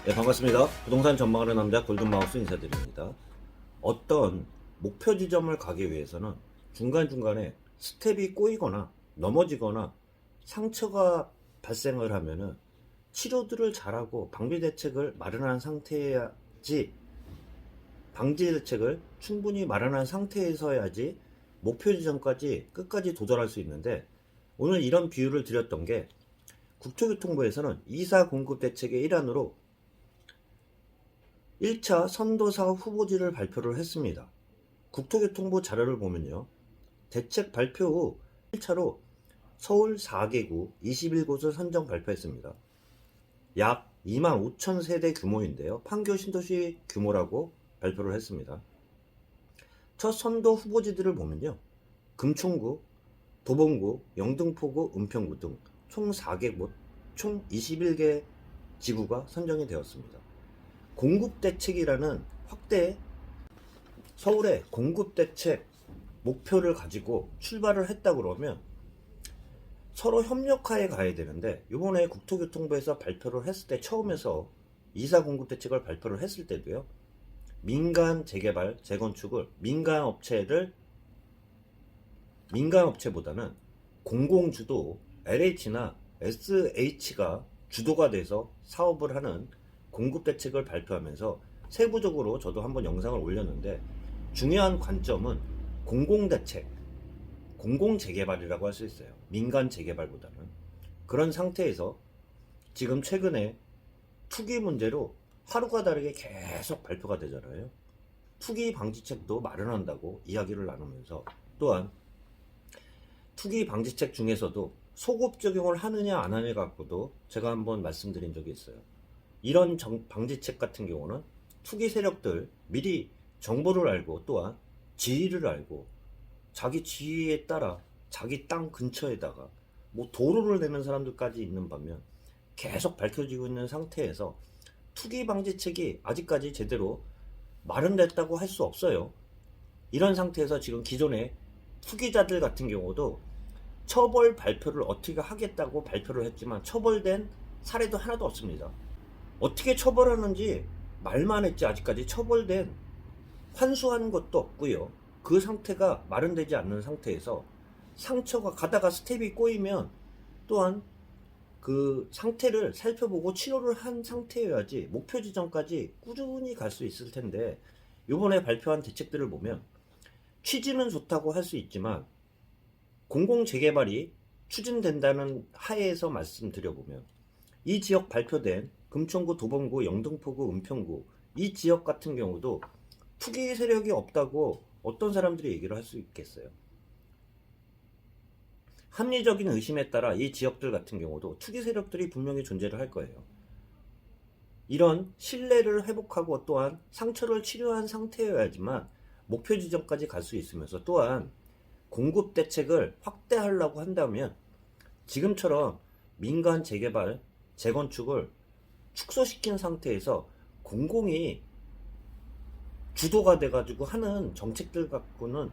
네, 반갑습니다. 부동산 전망하는 남자 골든마우스 인사드립니다. 어떤 목표 지점을 가기 위해서는 중간중간에 스텝이 꼬이거나 넘어지거나 상처가 발생을 하면은 치료들을 잘하고 방지 대책을 마련한 상태여야지, 방지 대책을 충분히 마련한 상태에서야지 목표 지점까지 끝까지 도달할 수 있는데, 오늘 이런 비유를 드렸던 게 국토교통부에서는 이사 공급 대책의 일환으로 1차 선도사 후보지를 발표를 했습니다. 국토교통부 자료를 보면요, 대책 발표 후 1차로 서울 4개구 21곳을 선정 발표했습니다. 약 2만 5천 세대 규모인데요, 판교 신도시 규모라고 발표를 했습니다. 첫 선도 후보지들을 보면요, 금천구, 도봉구, 영등포구, 은평구 등 총 4개곳, 총 21개 지구가 선정이 되었습니다. 공급대책이라는 확대, 서울의 공급대책 목표를 가지고 출발을 했다 그러면 서로 협력하에 가야 되는데, 이번에 국토교통부에서 발표를 했을 때, 처음에서 이사 공급대책을 발표를 했을 때도요, 민간 재개발, 재건축을 민간 업체보다는 공공주도 LH나 SH가 주도가 돼서 사업을 하는 공급대책을 발표하면서, 세부적으로 저도 한번 영상을 올렸는데, 중요한 관점은 공공대책, 공공재개발이라고 할 수 있어요. 민간 재개발보다는. 그런 상태에서 지금 최근에 투기 문제로 하루가 다르게 계속 발표가 되잖아요. 투기 방지책도 마련한다고 이야기를 나누면서, 또한 투기 방지책 중에서도 소급 적용을 하느냐 안 하느냐 갖고도 제가 한번 말씀드린 적이 있어요. 이런 방지책 같은 경우는 투기 세력들 미리 정보를 알고, 또한 지위를 알고, 자기 지위에 따라 자기 땅 근처에다가 뭐 도로를 내는 사람들까지 있는 반면, 계속 밝혀지고 있는 상태에서 투기 방지책이 아직까지 제대로 마련됐다고 할 수 없어요. 이런 상태에서 지금 기존의 투기자들 같은 경우도 처벌 발표를 어떻게 하겠다고 발표를 했지만 처벌된 사례도 하나도 없습니다. 어떻게 처벌하는지 말만 했지 아직까지 처벌된, 환수한 것도 없고요. 그 상태가 마련되지 않는 상태에서 상처가 가다가 스텝이 꼬이면 또한 그 상태를 살펴보고 치료를 한 상태여야지 목표 지점까지 꾸준히 갈 수 있을 텐데, 이번에 발표한 대책들을 보면 취지는 좋다고 할 수 있지만, 공공재개발이 추진된다는 하에서 말씀드려보면, 이 지역 발표된 금천구, 도봉구, 영등포구, 은평구 이 지역 같은 경우도 투기 세력이 없다고 어떤 사람들이 얘기를 할 수 있겠어요? 합리적인 의심에 따라 이 지역들 같은 경우도 투기 세력들이 분명히 존재를 할 거예요. 이런 신뢰를 회복하고 또한 상처를 치료한 상태여야지만 목표 지점까지 갈 수 있으면서, 또한 공급 대책을 확대하려고 한다면 지금처럼 민간 재개발, 재건축을 축소시킨 상태에서 공공이 주도가 돼가지고 하는 정책들 갖고는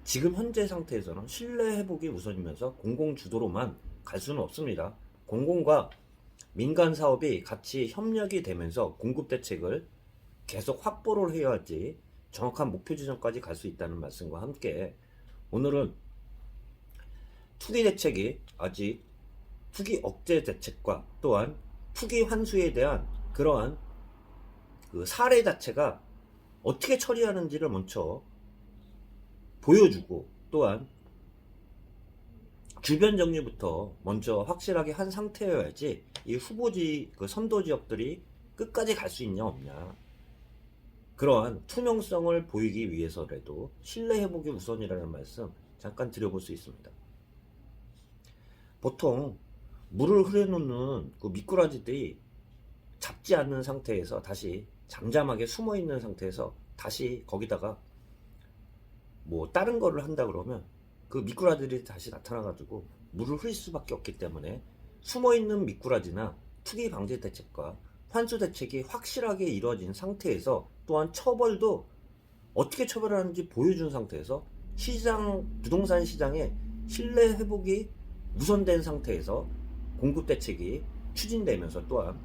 지금 현재 상태에서는 신뢰 회복이 우선이면서 공공 주도로만 갈 수는 없습니다. 공공과 민간 사업이 같이 협력이 되면서 공급 대책을 계속 확보를 해야지 정확한 목표 지점까지 갈 수 있다는 말씀과 함께, 오늘은 투기 대책이 아직 투기 억제 대책과 또한 투기 환수에 대한 그러한 그 사례 자체가 어떻게 처리하는지를 먼저 보여주고, 또한 주변 정리부터 먼저 확실하게 한 상태여야지 이 후보지, 그 선도 지역들이 끝까지 갈 수 있냐 없냐, 그러한 투명성을 보이기 위해서라도 신뢰 회복이 우선이라는 말씀 잠깐 드려볼 수 있습니다. 보통 물을 흐려놓는 그 미꾸라지들이 잡지 않는 상태에서 다시 잠잠하게 숨어 있는 상태에서 다시 거기다가 뭐 다른 거를 한다 그러면 그 미꾸라지들이 다시 나타나가지고 물을 흘릴 수밖에 없기 때문에, 숨어 있는 미꾸라지나 투기 방지 대책과 환수 대책이 확실하게 이루어진 상태에서, 또한 처벌도 어떻게 처벌하는지 보여준 상태에서, 부동산 시장의 신뢰 회복이 우선된 상태에서 공급 대책이 추진되면서, 또한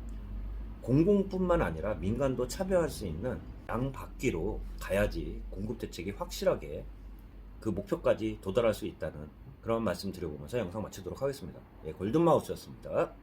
공공뿐만 아니라 민간도 차별할 수 있는 양바퀴로 가야지 공급 대책이 확실하게 그 목표까지 도달할 수 있다는 그런 말씀 드려보면서 영상 마치도록 하겠습니다. 예, 골든마우스였습니다.